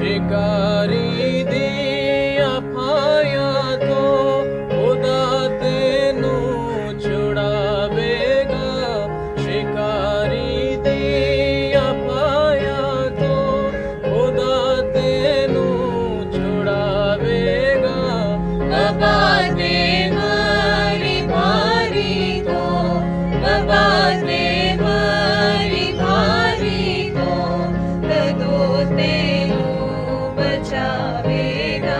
شکاری دیا پھایا تو خدا تینوں چھڑاوے گا شکاری دیا پھایا تو خدا تینوں چھڑاوے گا بابا دے ماری بھاری تو بابا دے ماری بھاری تو ددو تینوں بچاوے گا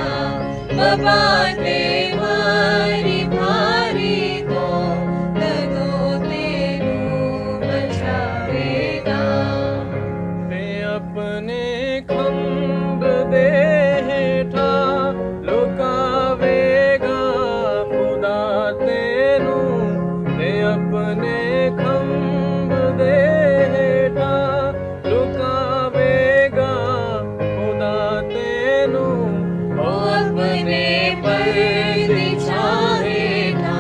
بابا دے ماری بھاری تو ددو تینوں بچاوے گا تے اپنے کھمب دے ہیٹھا لکاوے گا خدا تینوں تے اپنے کھمب دے ہیٹھا لکاوے گا خدا تینوں او اپنے پردے چھاہے نا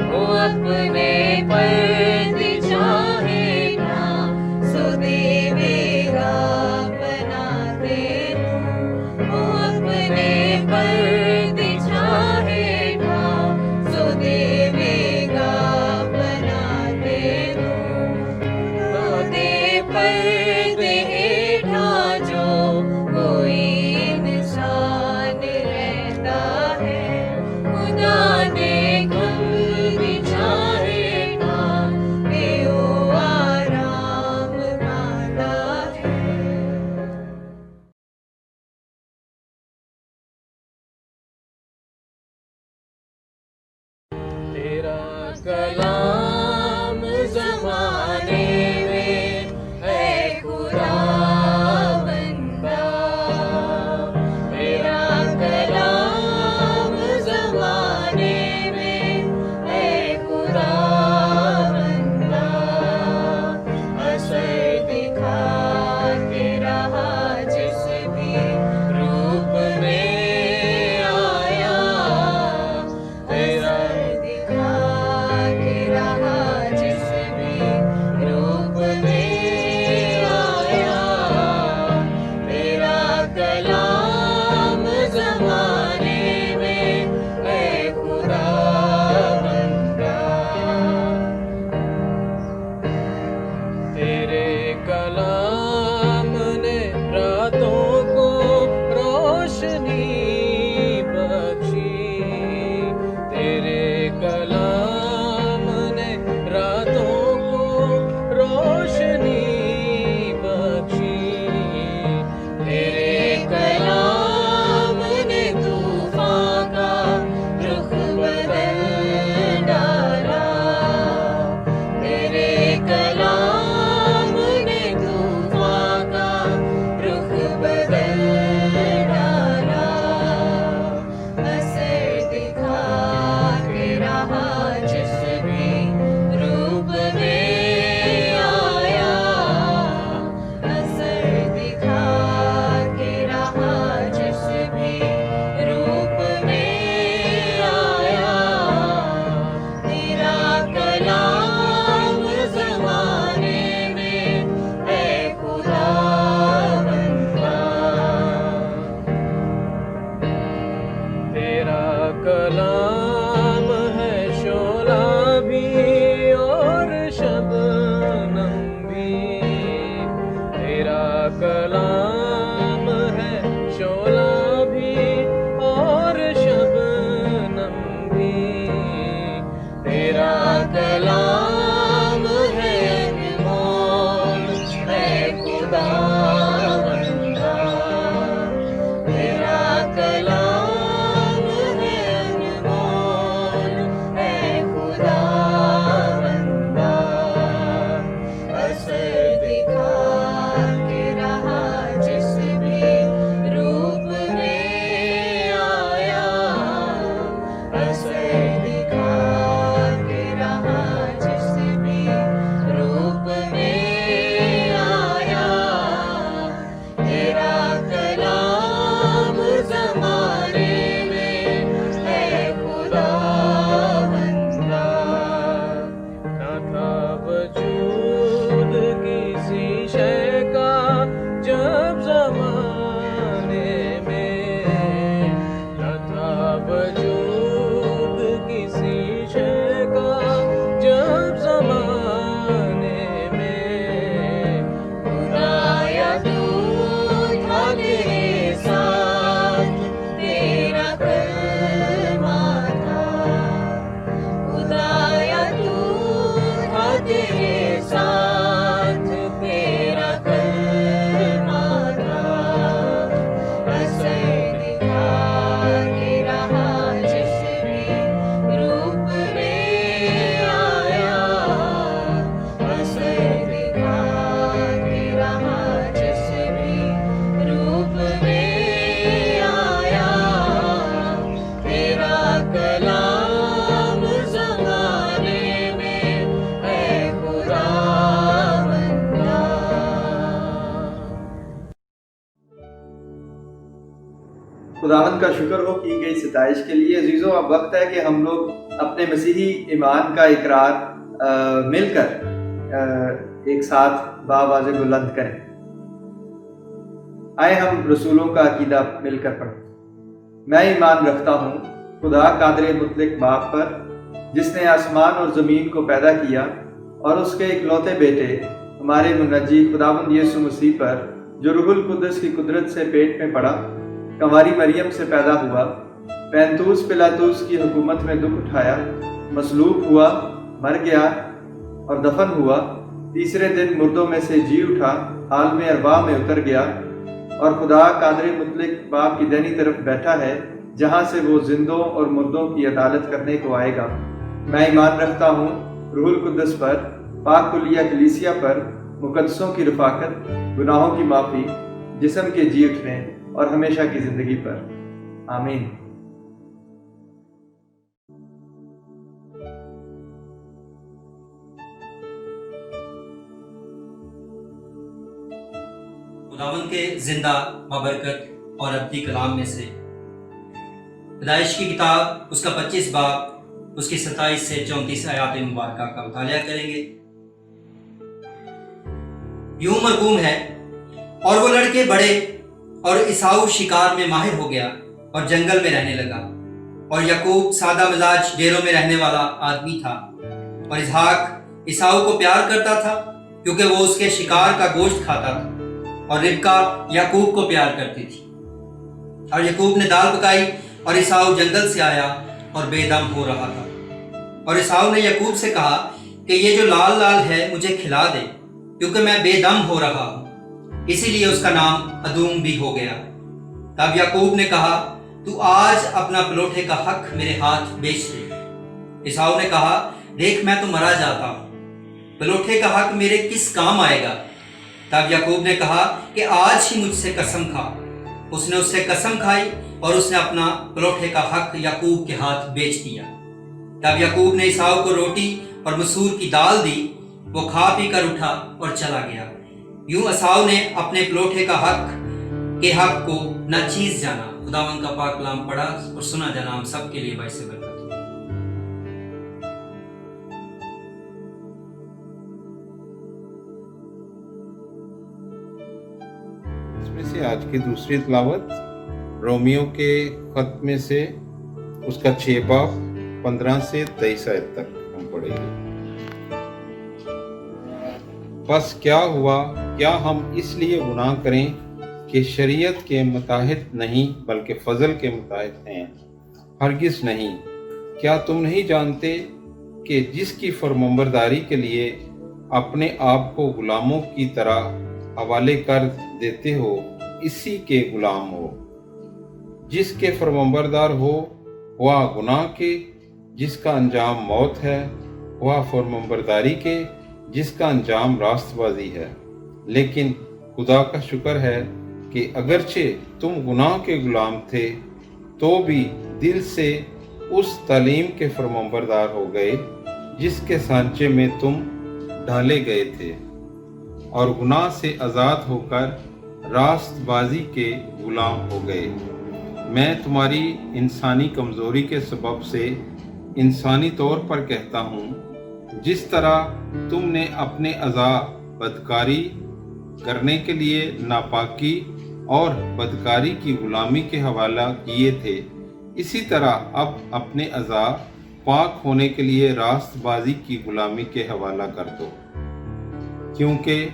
او اپنے پردے چھاہے نا سو دیوے گا بنا تینوں او اپنے پردے چھاہے نا سو دیوے گا بنا تینوں دے پردے ہیٹھا جو کوئی انسان رہتا ہے خدا نے کھل چھاہے نا کہ وہ آرام پاتا ہے تیرا کلام زمانے میں ہے خدا بندہ تیرا کلام زمانے میں ہے خدا بندہ اثر دکھا کے رہا جس بھی روپ میں آیا تیرا دکھا کے رہا جس بھی روپ میں آیا تیرا کلام زمانے میں اے خدا بندہ تیرے کلام نے راتوں کو روشنی بخشی تیرے کلام نے راتوں کو روشنی بخشی تیرے کلام نے طوفان کا رخ بدل ڈالا تیرے کلام نے طوفان کا رخ بدل ڈالا اثر دکھا کے رہا جس بھی روپ میں آیا اثر دکھا کے رہا جس بھی روپ میں آیا تیرا کلام زمانے میں ہے خدا بندہ تیرا کلام ہے شعلہ بھی اور شبنم بھی تیرا کلام ہے شعلہ بھی اور شبنم بھی تیرا کلام ہے انمول ہے خدا بندہ تیرا کلام ہے انمول ہے خدا بندہ اثر دکھا کے رہا جس بھی روپ میں آیا اثر دکھا کے رہا جس بھی روپ میں آیا تیرا کلام زمانے میں ہے خدا بندہ نہ تھا وجود کسی شے کا جب زمانے خداوند کا شکر ہو کی گئی ستائش کے لیے۔ عزیزوں، اب وقت ہے کہ ہم لوگ اپنے مسیحی ایمان کا اقرار مل کر ایک ساتھ بآواز بلند کریں۔ آئے ہم رسولوں کا عقیدہ مل کر پڑھیں۔ میں ایمان رکھتا ہوں خدا قادر مطلق باپ پر، جس نے آسمان اور زمین کو پیدا کیا، اور اس کے اکلوتے بیٹے ہمارے منجی خداوند یسوع مسیح پر، جو روح القدس کی قدرت سے پیٹ میں پڑا، کنواری مریم سے پیدا ہوا، پینتوس پلاطوس کی حکومت میں دکھ اٹھایا، مصلوب ہوا، مر گیا اور دفن ہوا، تیسرے دن مردوں میں سے جی اٹھا، عالم ارواح میں اتر گیا، اور خدا قادر مطلق باپ کی دہنی طرف بیٹھا ہے، جہاں سے وہ زندوں اور مردوں کی عدالت کرنے کو آئے گا۔ میں ایمان رکھتا ہوں روح القدس پر، پاک کلیہ کلیسیا پر، مقدسوں کی رفاقت، گناہوں کی معافی، جسم کے جی اٹھنے اور ہمیشہ کی زندگی پر۔ آمین۔ خداوند کے زندہ بابرکت اور ابدی کلام میں سے پیدائش کی کتاب اس کا 25 باب اس کی 27 سے 34 آیات مبارکہ کا مطالعہ کریں گے۔ یوں مرقوم ہے، اور وہ لڑکے بڑے، اور عیساؤ شکار میں ماہر ہو گیا اور جنگل میں رہنے لگا، اور یعقوب سادہ مزاج ڈیروں میں رہنے والا آدمی تھا، اور اسحاق عیساؤ کو پیار کرتا تھا کیونکہ وہ اس کے شکار کا گوشت کھاتا تھا، اور ربکا یعقوب کو پیار کرتی تھی۔ اور یعقوب نے دال پکائی، اور عیساؤ جنگل سے آیا اور بے دم ہو رہا تھا، اور عیساؤ نے یعقوب سے کہا کہ یہ جو لال لال ہے مجھے کھلا دے، کیونکہ میں بے دم ہو رہا ہوں، اسی لیے اس کا نام ادوم بھی ہو گیا۔ تب یعقوب نے کہا، تو آج اپنا پلوٹے کا حق میرے ہاتھ بیچ دے۔ عیساؤ نے کہا، دیکھ میں تو مرا جاتا ہوں، پلوٹے کا حق میرے کس کام آئے گا؟ تب یعقوب نے کہا کہ آج ہی مجھ سے قسم کھا۔ اس نے اس سے قسم کھائی، اور اس نے اپنا پلوٹے کا حق یعقوب کے ہاتھ بیچ دیا۔ تب یعقوب نے عیساؤ کو روٹی اور مسور کی دال دی، وہ کھا پی کر اٹھا اور چلا گیا۔ یوں عیساؤ نے اپنے پلوٹے کا حق کو ناچیز جانا۔ خداوند کا پاک کلام پڑھا اور سنا جانا ہم سب کے لیے باعث برکت ہو۔ اس میں سے آج کی دوسری تلاوت رومیو کے خط میں سے اس کا 6 باب 15 سے 23 آیت تک ہم پڑھیں گے۔ بس کیا ہوا؟ کیا ہم اس لیے گناہ کریں کہ شریعت کے متحد نہیں بلکہ فضل کے متحد ہیں؟ ہرگز نہیں۔ کیا تم نہیں جانتے کہ جس کی فرمانبرداری کے لیے اپنے آپ کو غلاموں کی طرح حوالے کر دیتے ہو، اسی کے غلام ہو؟ جس کے فرمانبردار ہو، ہوا گناہ کے جس کا انجام موت ہے، ہوا فرمانبرداری کے جس کا انجام راست بازی ہے۔ لیکن خدا کا شکر ہے کہ اگرچہ تم گناہ کے غلام تھے تو بھی دل سے اس تعلیم کے فرمانبردار ہو گئے جس کے سانچے میں تم ڈھالے گئے تھے، اور گناہ سے آزاد ہو کر راست بازی کے غلام ہو گئے۔ میں تمہاری انسانی کمزوری کے سبب سے انسانی طور پر کہتا ہوں، جس طرح تم نے اپنے اعضاء بدکاری کرنے کے لیے ناپاکی اور بدکاری کی غلامی کے حوالہ کیے تھے، اسی طرح اب اپنے اعضاء پاک ہونے کے لیے راست بازی کی غلامی کے حوالہ کر دو، کیونکہ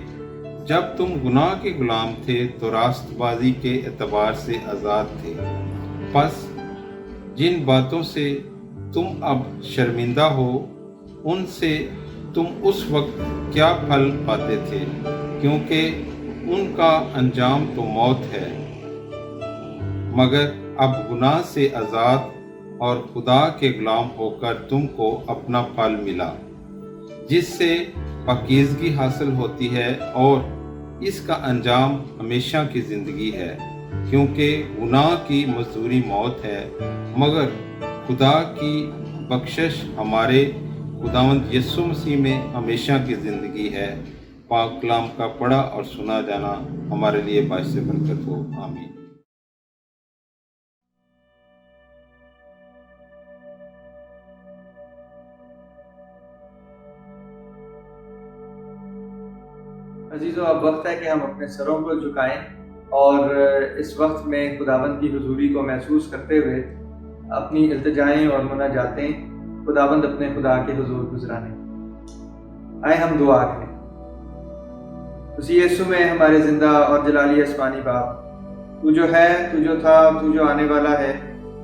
جب تم گناہ کے غلام تھے تو راست بازی کے اعتبار سے آزاد تھے۔ پس جن باتوں سے تم اب شرمندہ ہو، ان سے تم اس وقت کیا پھل پاتے تھے، کیونکہ ان کا انجام تو موت ہے۔ مگر اب گناہ سے آزاد اور خدا کے غلام ہو کر تم کو اپنا پھل ملا، جس سے پاکیزگی حاصل ہوتی ہے، اور اس کا انجام ہمیشہ کی زندگی ہے، کیونکہ گناہ کی مزدوری موت ہے، مگر خدا کی بخشش ہمارے خداوند یسوع مسیح میں ہمیشہ کی زندگی ہے۔ پاک کلام کا پڑھا اور سنا جانا ہمارے لیے باعث برکت ہو۔ آمین۔ عزیزو، اب وقت ہے کہ ہم اپنے سروں کو جھکائیں اور اس وقت میں خداوند کی حضوری کو محسوس کرتے ہوئے اپنی التجائیں اور مناجاتیں خداوند اپنے خدا کے حضور گزرانے۔ آئے ہم دعا کریں۔ اسی یسوع میں ہمارے زندہ اور جلالی آسمانی باپ، تو جو ہے، تو جو تھا، تو جو آنے والا ہے،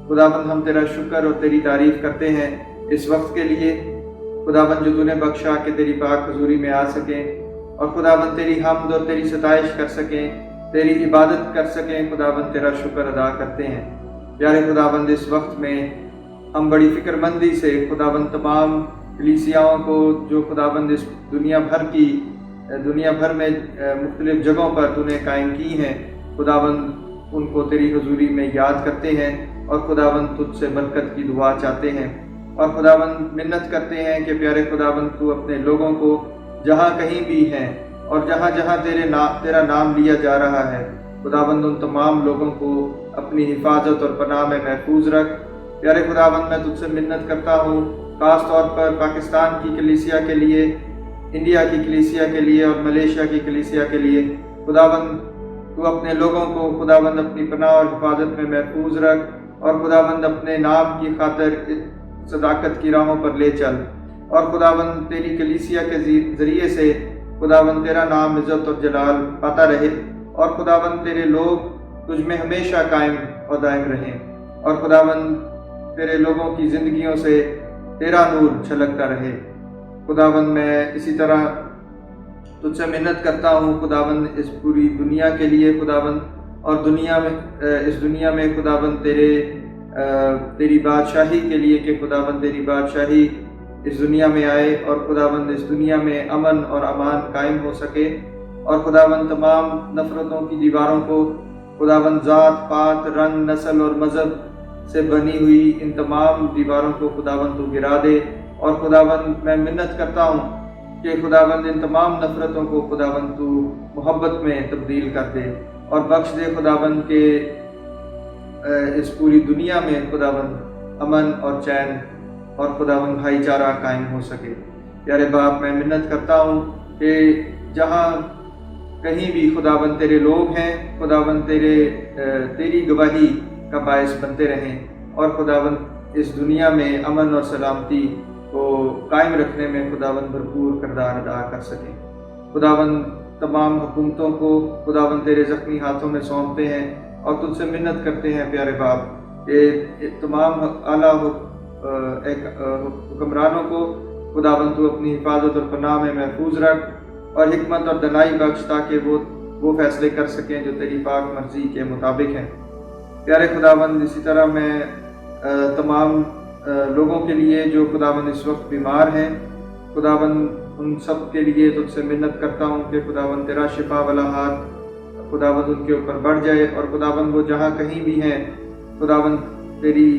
خداوند ہم تیرا شکر اور تیری تعریف کرتے ہیں اس وقت کے لیے خداوند جو تو نے بخشا کہ تیری پاک حضوری میں آ سکیں اور خداوند تیری حمد اور تیری ستائش کر سکیں، تیری عبادت کر سکیں۔ خداوند تیرا شکر ادا کرتے ہیں۔ پیارے خداوند، اس وقت میں ہم بڑی فکر مندی سے خداوند تمام کلیسیاؤں کو جو خداوند اس دنیا بھر میں مختلف جگہوں پر تو نے قائم کی ہیں، خداوند ان کو تیری حضوری میں یاد کرتے ہیں اور خداوند تجھ سے برکت کی دعا چاہتے ہیں اور خداوند منت کرتے ہیں کہ پیارے خداوند تو اپنے لوگوں کو جہاں کہیں بھی ہیں اور جہاں جہاں تیرا نام لیا جا رہا ہے، خداوند ان تمام لوگوں کو اپنی حفاظت اور پناہ میں محفوظ رکھ۔ پیارے خداوند، میں تجھ سے منت کرتا ہوں خاص طور پر پاکستان کی کلیسیا کے لیے، انڈیا کی کلیسیا کے لیے اور ملیشیا کی کلیسیا کے لیے۔ خداوند تو اپنے لوگوں کو خداوند اپنی پناہ اور حفاظت میں محفوظ رکھ اور خداوند اپنے نام کی خاطر صداقت کی راہوں پر لے چل اور خداوند تیری کلیسیا کے ذریعے سے خداوند تیرا نام عزت اور جلال پاتا رہے اور خداوند تیرے لوگ تجھ میں ہمیشہ قائم اور دائم رہیں اور خداوند تیرے لوگوں کی زندگیوں سے تیرا نور چھلکتا رہے۔ خداوند، میں اسی طرح تجھ سے منت کرتا ہوں خداوند اس پوری دنیا کے لیے خداوند، اور اس دنیا میں خداوند تیری بادشاہی کے لیے کہ خداوند تیری بادشاہی اس دنیا میں آئے اور خداوند اس دنیا میں امن اور امان قائم ہو سکے اور خداوند تمام نفرتوں کی دیواروں کو خداوند ذات پات رنگ نسل اور مذہب سے بنی ہوئی ان تمام دیواروں کو خداوند تو گرا دے اور خداوند میں منت کرتا ہوں کہ خداوند ان تمام نفرتوں کو خداوند تو محبت میں تبدیل کر دے اور بخش دے خداوند کے اس پوری دنیا میں خداوند امن اور چین اور خداوند بھائی چارہ قائم ہو سکے۔ پیارے باپ، میں منت کرتا ہوں کہ جہاں کہیں بھی خداوند تیرے لوگ ہیں، خداوند تیری گواہی کا باعث بنتے رہیں اور خداوند اس دنیا میں امن اور سلامتی کو قائم رکھنے میں خداوند بھرپور کردار ادا کر سکیں۔ خداوند تمام حکومتوں کو خداوند تیرے زخمی ہاتھوں میں سونپتے ہیں اور تجھ سے منت کرتے ہیں پیارے باپ کہ تمام اعلیٰ حکمرانوں کو خداوند تو اپنی حفاظت اور پناہ میں محفوظ رکھ اور حکمت اور دانائی بخش تاکہ وہ فیصلے کر سکیں جو تیری پاک مرضی کے مطابق ہیں۔ پیارے خداوند، اسی طرح میں تمام لوگوں کے لیے جو خداوند اس وقت بیمار ہیں، خداوند ان سب کے لیے تجھ سے منت کرتا ہوں کہ خداوند تیرا شفا والا ہاتھ خداوند ان کے اوپر بڑھ جائے اور خداوند وہ جہاں کہیں بھی ہیں خداوند تیری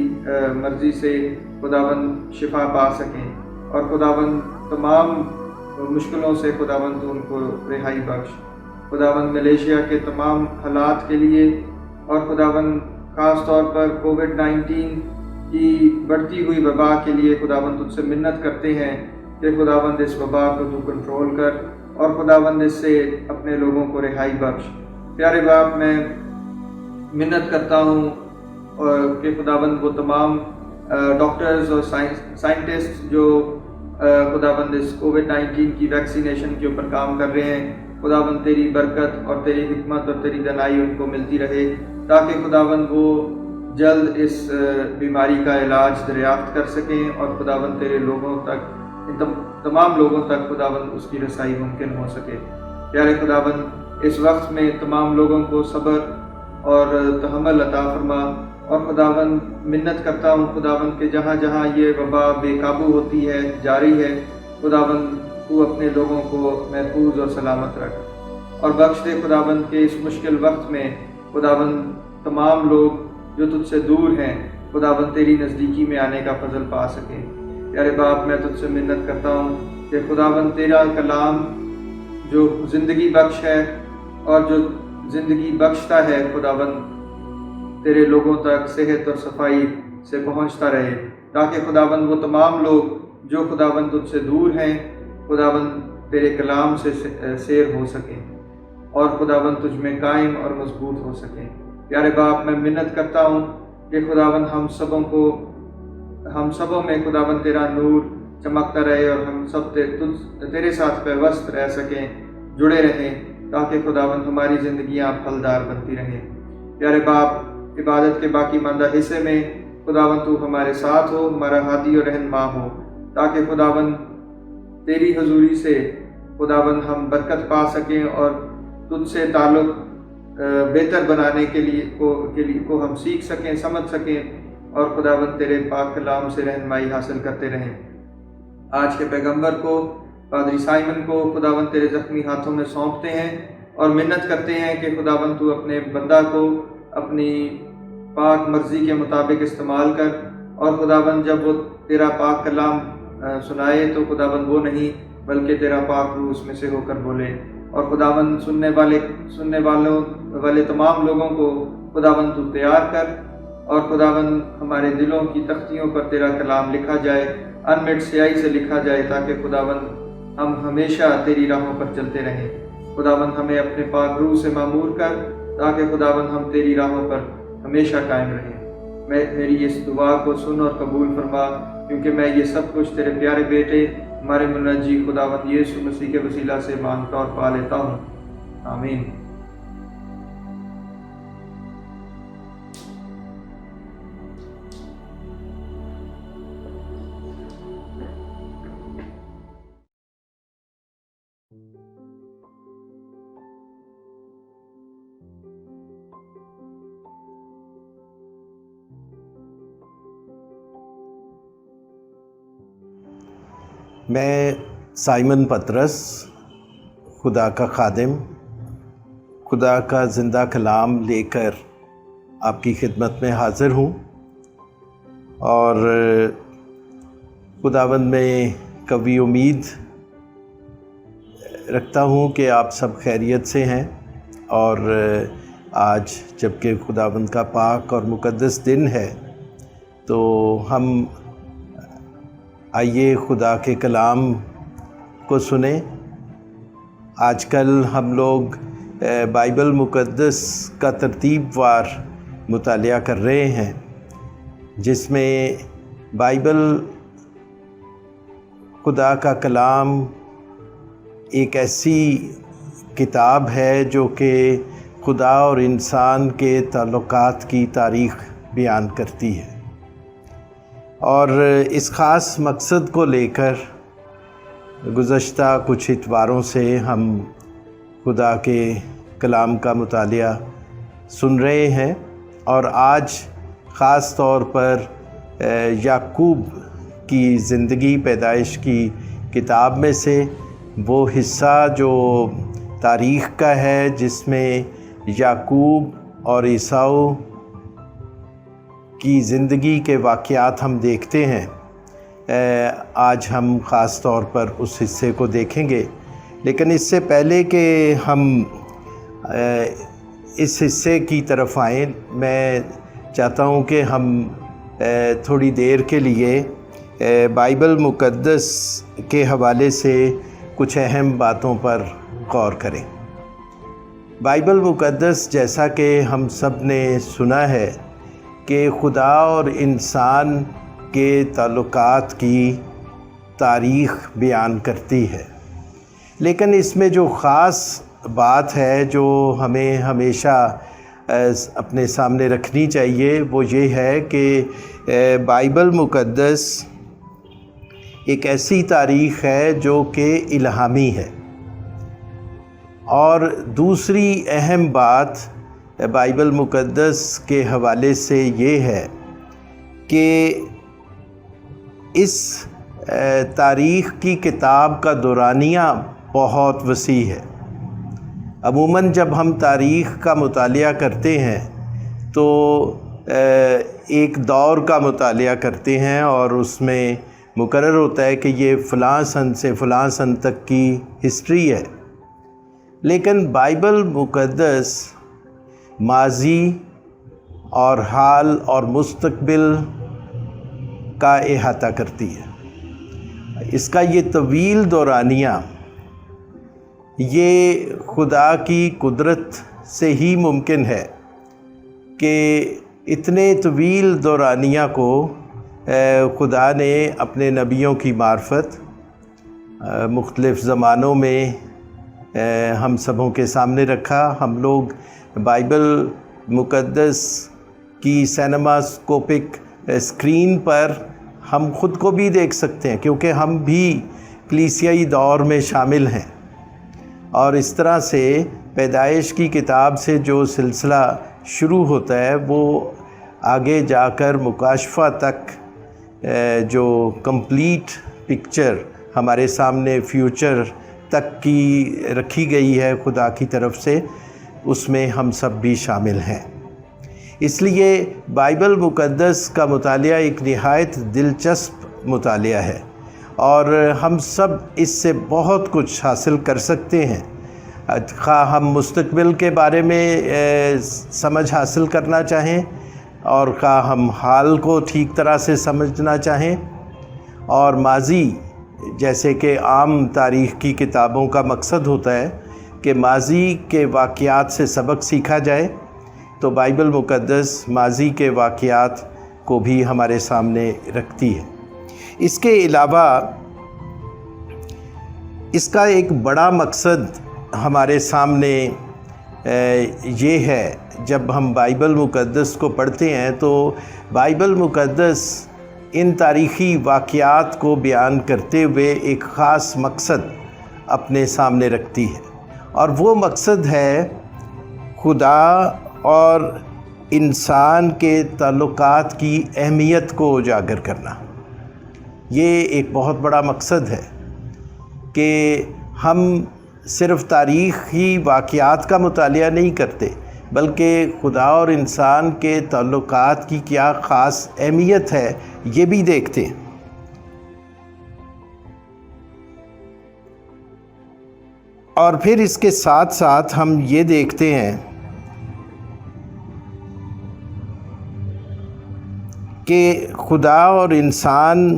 مرضی سے خداوند شفا پا سکیں اور خداوند تمام مشکلوں سے خداوند ان کو رہائی بخش۔ خداوند ملیشیا کے تمام حالات کے لیے اور خداوند خاص طور پر کووڈ-19 کی بڑھتی ہوئی وبا کے لیے خداوند تجھ سے منت کرتے ہیں کہ خداوند اس وبا کو تو کنٹرول کر اور خداوند اس سے اپنے لوگوں کو رہائی بخش۔ پیارے باپ، میں منت کرتا ہوں کہ خداوند وہ تمام ڈاکٹرز اور سائنٹسٹ جو خداوند اس کووڈ-19 کی ویکسینیشن کے اوپر کام کر رہے ہیں، خداوند تیری برکت اور تیری حکمت اور تیری دانائی ان کو ملتی رہے تاکہ خداوند وہ جلد اس بیماری کا علاج دریافت کر سکیں اور خداوند تیرے لوگوں تک، تمام لوگوں تک خداوند اس کی رسائی ممکن ہو سکے۔ پیارے خداوند، اس وقت میں تمام لوگوں کو صبر اور تحمل عطا فرما اور خداوند منت کرتا ہوں خداوند کہ جہاں جہاں یہ وبا بے قابو ہوتی ہے، جاری ہے، خداوند تو اپنے لوگوں کو محفوظ اور سلامت رکھ اور بخش دے خداوند کے اس مشکل وقت میں خداوند تمام لوگ جو تجھ سے دور ہیں خداوند تیری نزدیکی میں آنے کا فضل پا سکیں۔ پیارے باپ، میں تجھ سے منت کرتا ہوں کہ خداوند تیرا کلام جو زندگی بخش ہے اور جو زندگی بخشتا ہے خداوند تیرے لوگوں تک صحت اور صفائی سے پہنچتا رہے تاکہ خداوند وہ تمام لوگ جو خداوند تجھ سے دور ہیں خداوند تیرے کلام سے سیر ہو سکیں اور خداوند تجھ میں قائم اور مضبوط ہو سکیں۔ پیارے باپ، میں منت کرتا ہوں کہ خداوند ہم سبوں میں خداوند تیرا نور چمکتا رہے اور ہم سب تیرے ساتھ پیوست رہ سکیں، جڑے رہیں، تاکہ خداوند ہماری زندگیاں پھلدار بنتی رہیں۔ پیارے باپ، عبادت کے باقی ماندہ حصے میں خداوند تو ہمارے ساتھ ہو، ہمارا ہادی اور رہنما ہو، تاکہ خداوند تیری حضوری سے خداوند ہم برکت پا سکیں اور تجھ سے تعلق بہتر بنانے کے لیے ہم سیکھ سکیں، سمجھ سکیں اور خداوند تیرے پاک کلام سے رہنمائی حاصل کرتے رہیں۔ آج کے پیغمبر کو، پادری سائمن کو خداوند تیرے زخمی ہاتھوں میں سونپتے ہیں اور منت کرتے ہیں کہ خداوند تو اپنے بندہ کو اپنی پاک مرضی کے مطابق استعمال کر، اور خداوند جب وہ تیرا پاک کلام سنائے تو خداوند وہ نہیں بلکہ تیرا پاک روح اس میں سے ہو کر بولے، اور خداوند سننے والے تمام لوگوں کو خداوند تو تیار کر، اور خداوند ہمارے دلوں کی تختیوں پر تیرا کلام لکھا جائے، انمٹ سیاہی سے لکھا جائے، تاکہ خداوند ہم ہمیشہ تیری راہوں پر چلتے رہیں۔ خداوند ہمیں اپنے پاک روح سے معمور کر، تاکہ خداوند ہم تیری راہوں پر ہمیشہ قائم رہیں۔ میری اس دعا کو سن اور قبول فرما، کیونکہ میں یہ سب کچھ تیرے پیارے بیٹے ہمارے منجی خداوند یسوع مسیح کے وسیلہ سے مانگتا اور پا لیتا ہوں، آمین۔ میں سائمن پطرس، خدا کا خادم، خدا کا زندہ کلام لے کر آپ کی خدمت میں حاضر ہوں، اور خداوند میں قوی امید رکھتا ہوں کہ آپ سب خیریت سے ہیں، اور آج جب کہ خداوند کا پاک اور مقدس دن ہے تو ہم آئیے خدا کے کلام کو سنیں۔ آج کل ہم لوگ بائبل مقدس کا ترتیب وار مطالعہ کر رہے ہیں، جس میں بائبل خدا کا کلام ایک ایسی کتاب ہے جو کہ خدا اور انسان کے تعلقات کی تاریخ بیان کرتی ہے، اور اس خاص مقصد کو لے کر گزشتہ کچھ اتواروں سے ہم خدا کے کلام کا مطالعہ سن رہے ہیں، اور آج خاص طور پر یعقوب کی زندگی، پیدائش کی کتاب میں سے وہ حصہ جو تاریخ کا ہے، جس میں یعقوب اور عیساؤ کی زندگی کے واقعات ہم دیکھتے ہیں۔ آج ہم خاص طور پر اس حصے کو دیکھیں گے، لیکن اس سے پہلے کہ ہم اس حصے کی طرف آئیں، میں چاہتا ہوں کہ ہم تھوڑی دیر کے لیے بائبل مقدس کے حوالے سے کچھ اہم باتوں پر غور کریں۔ بائبل مقدس، جیسا کہ ہم سب نے سنا ہے، کہ خدا اور انسان کے تعلقات کی تاریخ بیان کرتی ہے، لیکن اس میں جو خاص بات ہے جو ہمیں ہمیشہ اپنے سامنے رکھنی چاہیے، وہ یہ ہے کہ بائبل مقدس ایک ایسی تاریخ ہے جو کہ الہامی ہے، اور دوسری اہم بات بائبل مقدس کے حوالے سے یہ ہے کہ اس تاریخ کی کتاب کا دورانیہ بہت وسیع ہے۔ عموماً جب ہم تاریخ کا مطالعہ کرتے ہیں تو ایک دور کا مطالعہ کرتے ہیں، اور اس میں مقرر ہوتا ہے کہ یہ فلاں سن سے فلاں سن تک کی ہسٹری ہے، لیکن بائبل مقدس ماضی اور حال اور مستقبل کا احاطہ کرتی ہے۔ اس کا یہ طویل دورانیہ یہ خدا کی قدرت سے ہی ممکن ہے کہ اتنے طویل دورانیہ کو خدا نے اپنے نبیوں کی معرفت مختلف زمانوں میں ہم سبوں کے سامنے رکھا۔ ہم لوگ بائبل مقدس کی سینماسکوپک اسکرین پر ہم خود کو بھی دیکھ سکتے ہیں، کیونکہ ہم بھی کلیسیائی دور میں شامل ہیں، اور اس طرح سے پیدائش کی کتاب سے جو سلسلہ شروع ہوتا ہے وہ آگے جا کر مکاشفہ تک جو کمپلیٹ پکچر ہمارے سامنے فیوچر تک کی رکھی گئی ہے خدا کی طرف سے، اس میں ہم سب بھی شامل ہیں۔ اس لیے بائبل مقدس کا مطالعہ ایک نہایت دلچسپ مطالعہ ہے، اور ہم سب اس سے بہت کچھ حاصل کر سکتے ہیں، خواہ ہم مستقبل کے بارے میں سمجھ حاصل کرنا چاہیں، اور خواہ ہم حال کو ٹھیک طرح سے سمجھنا چاہیں، اور ماضی، جیسے کہ عام تاریخ کی کتابوں کا مقصد ہوتا ہے کہ ماضی کے واقعات سے سبق سیکھا جائے، تو بائبل مقدس ماضی کے واقعات کو بھی ہمارے سامنے رکھتی ہے۔ اس کے علاوہ اس کا ایک بڑا مقصد ہمارے سامنے یہ ہے، جب ہم بائبل مقدس کو پڑھتے ہیں تو بائبل مقدس ان تاریخی واقعات کو بیان کرتے ہوئے ایک خاص مقصد اپنے سامنے رکھتی ہے، اور وہ مقصد ہے خدا اور انسان کے تعلقات کی اہمیت کو اجاگر کرنا۔ یہ ایک بہت بڑا مقصد ہے کہ ہم صرف تاریخی واقعات کا مطالعہ نہیں کرتے، بلکہ خدا اور انسان کے تعلقات کی کیا خاص اہمیت ہے یہ بھی دیکھتے ہیں۔ اور پھر اس کے ساتھ ساتھ ہم یہ دیکھتے ہیں کہ خدا اور انسان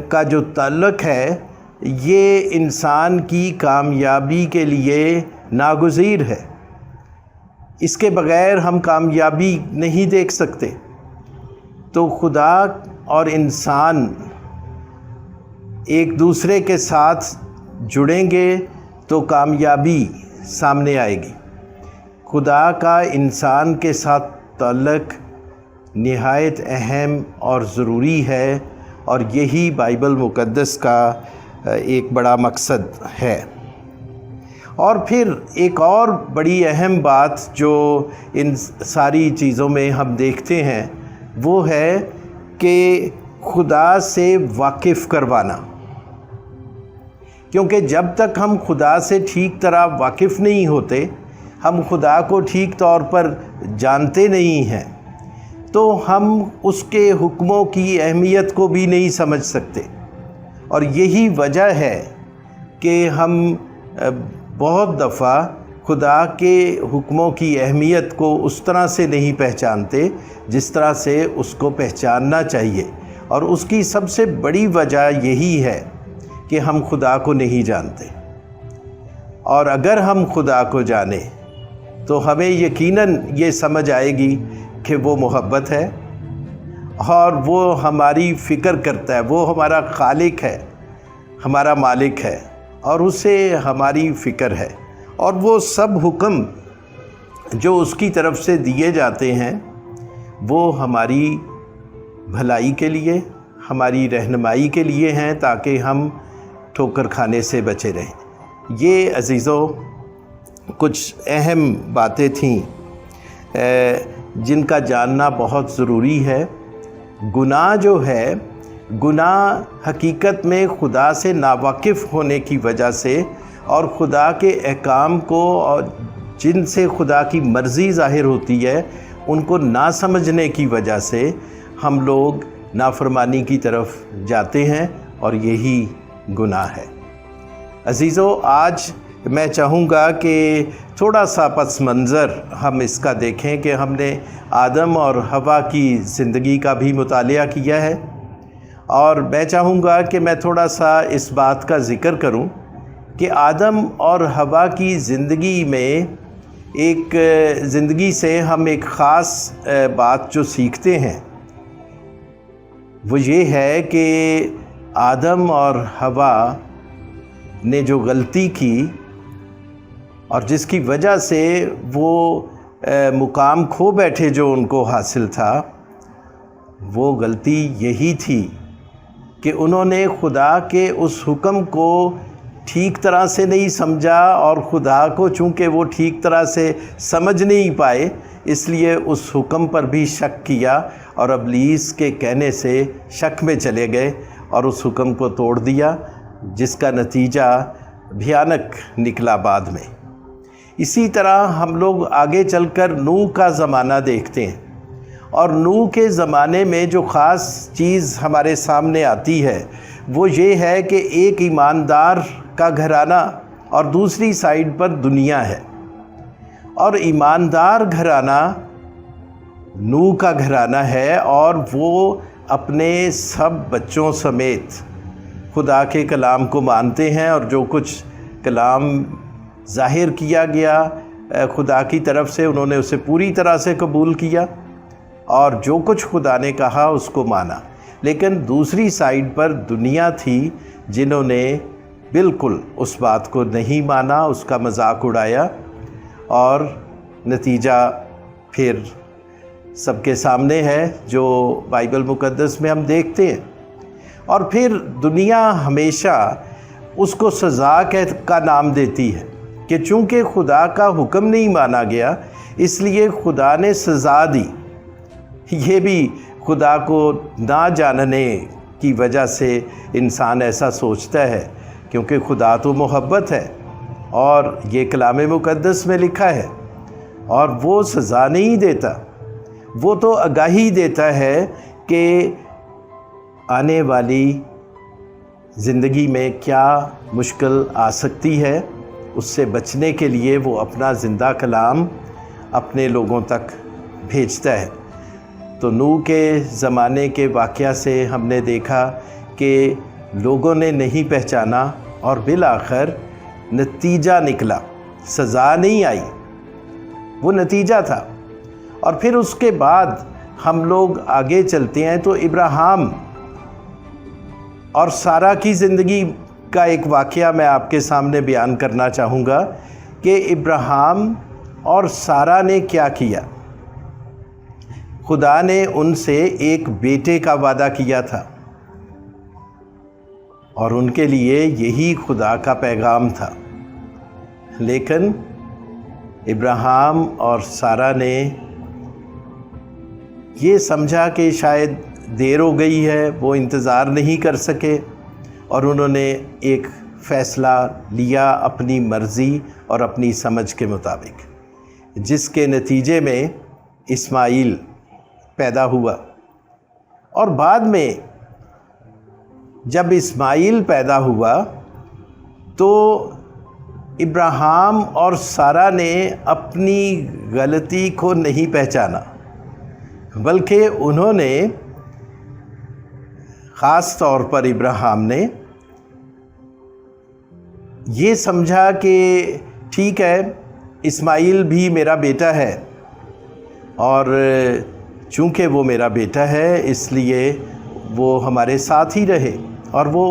کا جو تعلق ہے یہ انسان کی کامیابی کے لیے ناگزیر ہے۔ اس کے بغیر ہم کامیابی نہیں دیکھ سکتے۔ تو خدا اور انسان ایک دوسرے کے ساتھ جڑیں گے تو کامیابی سامنے آئے گی۔ خدا کا انسان کے ساتھ تعلق نہایت اہم اور ضروری ہے، اور یہی بائبل مقدس کا ایک بڑا مقصد ہے۔ اور پھر ایک اور بڑی اہم بات جو ان ساری چیزوں میں ہم دیکھتے ہیں وہ ہے کہ خدا سے واقف کروانا، کیونکہ جب تک ہم خدا سے ٹھیک طرح واقف نہیں ہوتے، ہم خدا کو ٹھیک طور پر جانتے نہیں ہیں، تو ہم اس کے حکموں کی اہمیت کو بھی نہیں سمجھ سکتے۔ اور یہی وجہ ہے کہ ہم بہت دفعہ خدا کے حکموں کی اہمیت کو اس طرح سے نہیں پہچانتے جس طرح سے اس کو پہچاننا چاہیے، اور اس کی سب سے بڑی وجہ یہی ہے کہ ہم خدا کو نہیں جانتے۔ اور اگر ہم خدا کو جانیں تو ہمیں یقیناً یہ سمجھ آئے گی کہ وہ محبت ہے، اور وہ ہماری فکر کرتا ہے، وہ ہمارا خالق ہے، ہمارا مالک ہے، اور اسے ہماری فکر ہے، اور وہ سب حکم جو اس کی طرف سے دیے جاتے ہیں وہ ہماری بھلائی کے لیے، ہماری رہنمائی کے لیے ہیں، تاکہ ہم ٹھوکر کھانے سے بچے رہیں۔ یہ عزیزو کچھ اہم باتیں تھیں جن کا جاننا بہت ضروری ہے۔ گناہ جو ہے، گناہ حقیقت میں خدا سے ناواقف ہونے کی وجہ سے، اور خدا کے احکام کو اور جن سے خدا کی مرضی ظاہر ہوتی ہے ان کو نہ سمجھنے کی وجہ سے ہم لوگ نافرمانی کی طرف جاتے ہیں، اور یہی گناہ ہے۔ عزیزو، آج میں چاہوں گا کہ تھوڑا سا پس منظر ہم اس کا دیکھیں کہ ہم نے آدم اور حوا کی زندگی کا بھی مطالعہ کیا ہے، اور میں چاہوں گا کہ میں تھوڑا سا اس بات کا ذکر کروں کہ آدم اور حوا کی زندگی میں زندگی سے ہم ایک خاص بات جو سیکھتے ہیں وہ یہ ہے کہ آدم اور حوا نے جو غلطی کی اور جس کی وجہ سے وہ مقام کھو بیٹھے جو ان کو حاصل تھا، وہ غلطی یہی تھی کہ انہوں نے خدا کے اس حکم کو ٹھیک طرح سے نہیں سمجھا، اور خدا کو چونکہ وہ ٹھیک طرح سے سمجھ نہیں پائے اس لیے اس حکم پر بھی شک کیا، اور ابلیس کے کہنے سے شک میں چلے گئے اور اس حکم کو توڑ دیا، جس کا نتیجہ بھیانک نکلا بعد میں۔ اسی طرح ہم لوگ آگے چل کر نوح کا زمانہ دیکھتے ہیں، اور نوح کے زمانے میں جو خاص چیز ہمارے سامنے آتی ہے وہ یہ ہے کہ ایک ایماندار کا گھرانہ اور دوسری سائیڈ پر دنیا ہے، اور ایماندار گھرانہ نوح کا گھرانہ ہے، اور وہ اپنے سب بچوں سمیت خدا کے کلام کو مانتے ہیں، اور جو کچھ کلام ظاہر کیا گیا خدا کی طرف سے انہوں نے اسے پوری طرح سے قبول کیا، اور جو کچھ خدا نے کہا اس کو مانا۔ لیکن دوسری سائیڈ پر دنیا تھی جنہوں نے بالکل اس بات کو نہیں مانا، اس کا مذاق اڑایا، اور نتیجہ پھر سب کے سامنے ہے جو بائبل مقدس میں ہم دیکھتے ہیں۔ اور پھر دنیا ہمیشہ اس کو سزا کا نام دیتی ہے کہ چونکہ خدا کا حکم نہیں مانا گیا اس لیے خدا نے سزا دی۔ یہ بھی خدا کو نہ جاننے کی وجہ سے انسان ایسا سوچتا ہے، کیونکہ خدا تو محبت ہے اور یہ کلام مقدس میں لکھا ہے، اور وہ سزا نہیں دیتا، وہ تو آگاہی دیتا ہے کہ آنے والی زندگی میں کیا مشکل آ سکتی ہے، اس سے بچنے کے لیے وہ اپنا زندہ کلام اپنے لوگوں تک بھیجتا ہے۔ تو نوح کے زمانے کے واقعہ سے ہم نے دیکھا کہ لوگوں نے نہیں پہچانا اور بالآخر نتیجہ نکلا، سزا نہیں آئی، وہ نتیجہ تھا۔ اور پھر اس کے بعد ہم لوگ آگے چلتے ہیں تو ابراہیم اور سارہ کی زندگی کا ایک واقعہ میں آپ کے سامنے بیان کرنا چاہوں گا کہ ابراہیم اور سارہ نے کیا کیا۔ خدا نے ان سے ایک بیٹے کا وعدہ کیا تھا، اور ان کے لیے یہی خدا کا پیغام تھا، لیکن ابراہیم اور سارہ نے یہ سمجھا کہ شاید دیر ہو گئی ہے، وہ انتظار نہیں کر سکے، اور انہوں نے ایک فیصلہ لیا اپنی مرضی اور اپنی سمجھ کے مطابق، جس کے نتیجے میں اسماعیل پیدا ہوا۔ اور بعد میں جب اسماعیل پیدا ہوا تو ابراہیم اور سارہ نے اپنی غلطی کو نہیں پہچانا، بلکہ انہوں نے خاص طور پر ابراہیم نے یہ سمجھا کہ ٹھیک ہے اسماعیل بھی میرا بیٹا ہے، اور چونکہ وہ میرا بیٹا ہے اس لیے وہ ہمارے ساتھ ہی رہے، اور وہ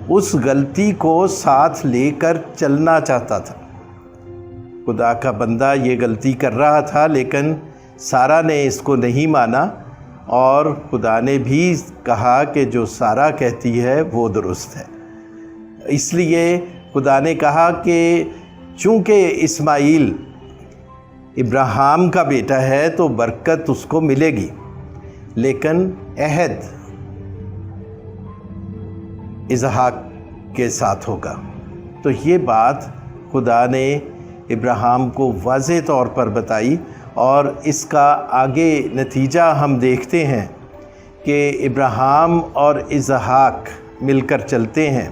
اس غلطی کو ساتھ لے کر چلنا چاہتا تھا۔ خدا کا بندہ یہ غلطی کر رہا تھا، لیکن سارہ نے اس کو نہیں مانا، اور خدا نے بھی کہا کہ جو سارہ کہتی ہے وہ درست ہے۔ اس لیے خدا نے کہا کہ چونکہ اسماعیل ابراہیم کا بیٹا ہے تو برکت اس کو ملے گی، لیکن عہد اسحاق کے ساتھ ہوگا۔ تو یہ بات خدا نے ابراہیم کو واضح طور پر بتائی، اور اس کا آگے نتیجہ ہم دیکھتے ہیں کہ ابراہیم اور اسحاق مل کر چلتے ہیں،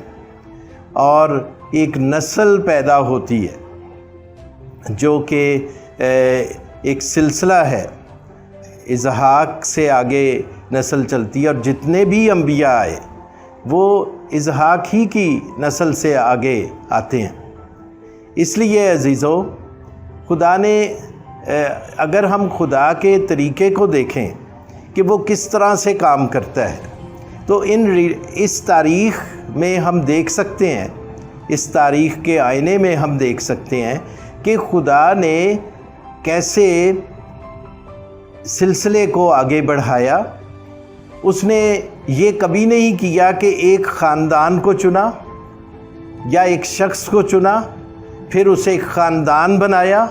اور ایک نسل پیدا ہوتی ہے جو کہ ایک سلسلہ ہے، اسحاق سے آگے نسل چلتی ہے، اور جتنے بھی انبیاء آئے وہ اسحاق ہی کی نسل سے آگے آتے ہیں۔ اس لیے عزیزو، خدا نے اگر ہم خدا کے طریقے کو دیکھیں کہ وہ کس طرح سے کام کرتا ہے، تو اس تاریخ میں ہم دیکھ سکتے ہیں، اس تاریخ کے آئینے میں ہم دیکھ سکتے ہیں کہ خدا نے کیسے سلسلے کو آگے بڑھایا۔ اس نے یہ کبھی نہیں کیا کہ ایک خاندان کو چنا یا ایک شخص کو چنا، پھر اسے ایک خاندان بنایا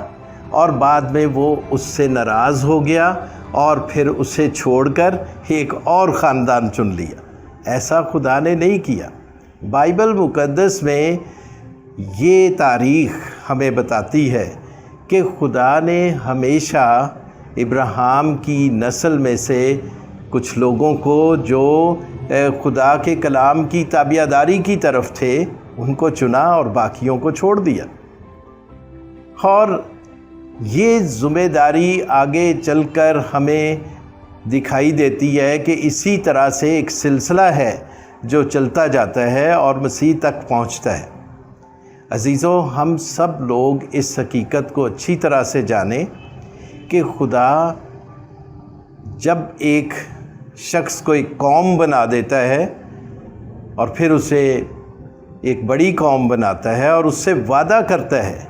اور بعد میں وہ اس سے ناراض ہو گیا اور پھر اسے چھوڑ کر ایک اور خاندان چن لیا۔ ایسا خدا نے نہیں کیا۔ بائبل مقدس میں یہ تاریخ ہمیں بتاتی ہے کہ خدا نے ہمیشہ ابراہیم کی نسل میں سے کچھ لوگوں کو جو خدا کے کلام کی تابعداری کی طرف تھے ان کو چنا اور باقیوں کو چھوڑ دیا۔ اور یہ ذمہ داری آگے چل کر ہمیں دکھائی دیتی ہے کہ اسی طرح سے ایک سلسلہ ہے جو چلتا جاتا ہے اور مسیح تک پہنچتا ہے۔ عزیزو، ہم سب لوگ اس حقیقت کو اچھی طرح سے جانیں کہ خدا جب ایک شخص کو ایک قوم بنا دیتا ہے اور پھر اسے ایک بڑی قوم بناتا ہے اور اس سے وعدہ کرتا ہے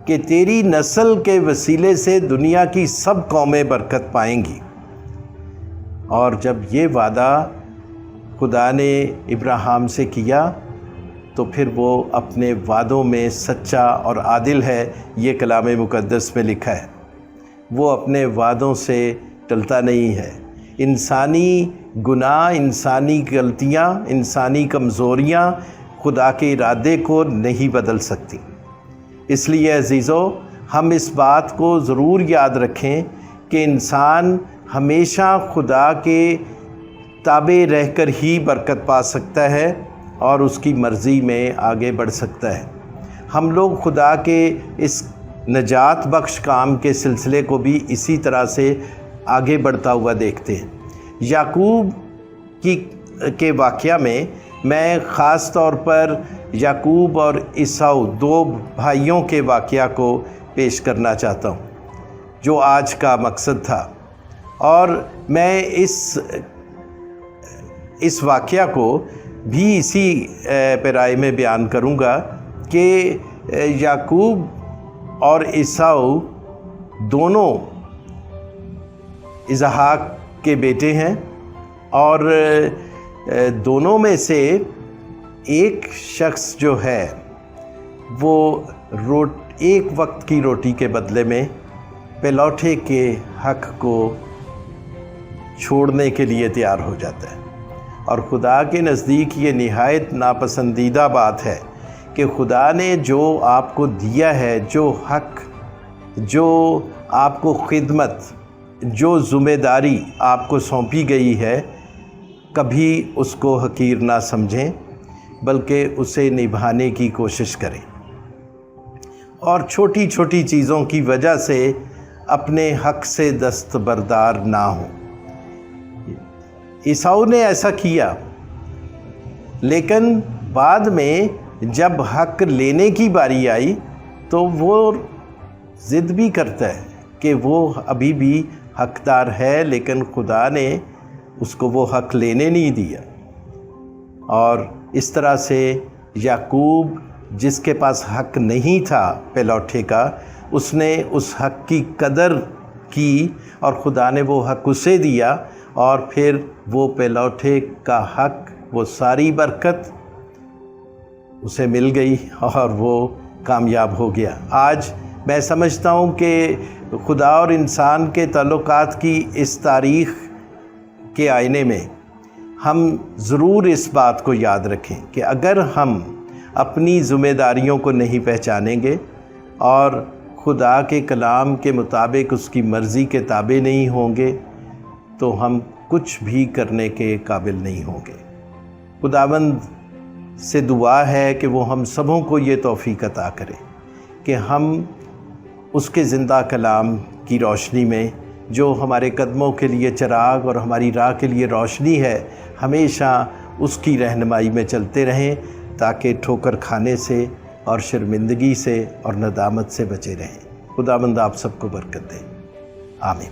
کہ تیری نسل کے وسیلے سے دنیا کی سب قومیں برکت پائیں گی، اور جب یہ وعدہ خدا نے ابراہیم سے کیا تو پھر وہ اپنے وعدوں میں سچا اور عادل ہے۔ یہ کلام مقدس میں لکھا ہے، وہ اپنے وعدوں سے ٹلتا نہیں ہے۔ انسانی گناہ، انسانی غلطیاں، انسانی کمزوریاں خدا کے ارادے کو نہیں بدل سکتی۔ اس لیے عزیزو، ہم اس بات کو ضرور یاد رکھیں کہ انسان ہمیشہ خدا کے تابع رہ کر ہی برکت پا سکتا ہے اور اس کی مرضی میں آگے بڑھ سکتا ہے۔ ہم لوگ خدا کے اس نجات بخش کام کے سلسلے کو بھی اسی طرح سے آگے بڑھتا ہوا دیکھتے ہیں۔ یعقوب کے واقعہ میں خاص طور پر یعقوب اور عیساؤ، دو بھائیوں کے واقعہ کو پیش کرنا چاہتا ہوں جو آج کا مقصد تھا، اور میں اس واقعہ کو بھی اسی پیرائی میں بیان کروں گا کہ یعقوب اور عیساؤ دونوں اسحاق کے بیٹے ہیں، اور دونوں میں سے ایک شخص جو ہے وہ ایک وقت کی روٹی کے بدلے میں پلوٹے کے حق کو چھوڑنے کے لیے تیار ہو جاتا ہے، اور خدا کے نزدیک یہ نہایت ناپسندیدہ بات ہے کہ خدا نے جو آپ کو دیا ہے، جو حق، جو آپ کو خدمت، جو ذمہ داری آپ کو سونپی گئی ہے، کبھی اس کو حقیر نہ سمجھیں بلکہ اسے نبھانے کی کوشش کریں، اور چھوٹی چھوٹی چیزوں کی وجہ سے اپنے حق سے دستبردار نہ ہوں۔ عیساؤ نے ایسا کیا، لیکن بعد میں جب حق لینے کی باری آئی تو وہ ضد بھی کرتا ہے کہ وہ ابھی بھی حقدار ہے، لیکن خدا نے اس کو وہ حق لینے نہیں دیا۔ اور اس طرح سے یعقوب، جس کے پاس حق نہیں تھا پلوٹے کا، اس نے اس حق کی قدر کی اور خدا نے وہ حق اسے دیا، اور پھر وہ پلوٹے کا حق، وہ ساری برکت اسے مل گئی اور وہ کامیاب ہو گیا۔ آج میں سمجھتا ہوں کہ خدا اور انسان کے تعلقات کی اس تاریخ کے آئینے میں ہم ضرور اس بات کو یاد رکھیں کہ اگر ہم اپنی ذمہ داریوں کو نہیں پہچانیں گے اور خدا کے کلام کے مطابق اس کی مرضی کے تابع نہیں ہوں گے تو ہم کچھ بھی کرنے کے قابل نہیں ہوں گے۔ خداوند سے دعا ہے کہ وہ ہم سبوں کو یہ توفیق عطا کرے کہ ہم اس کے زندہ کلام کی روشنی میں، جو ہمارے قدموں کے لیے چراغ اور ہماری راہ کے لیے روشنی ہے، ہمیشہ اس کی رہنمائی میں چلتے رہیں تاکہ ٹھوکر کھانے سے اور شرمندگی سے اور ندامت سے بچے رہیں۔ خداوند آپ سب کو برکت دے، آمین۔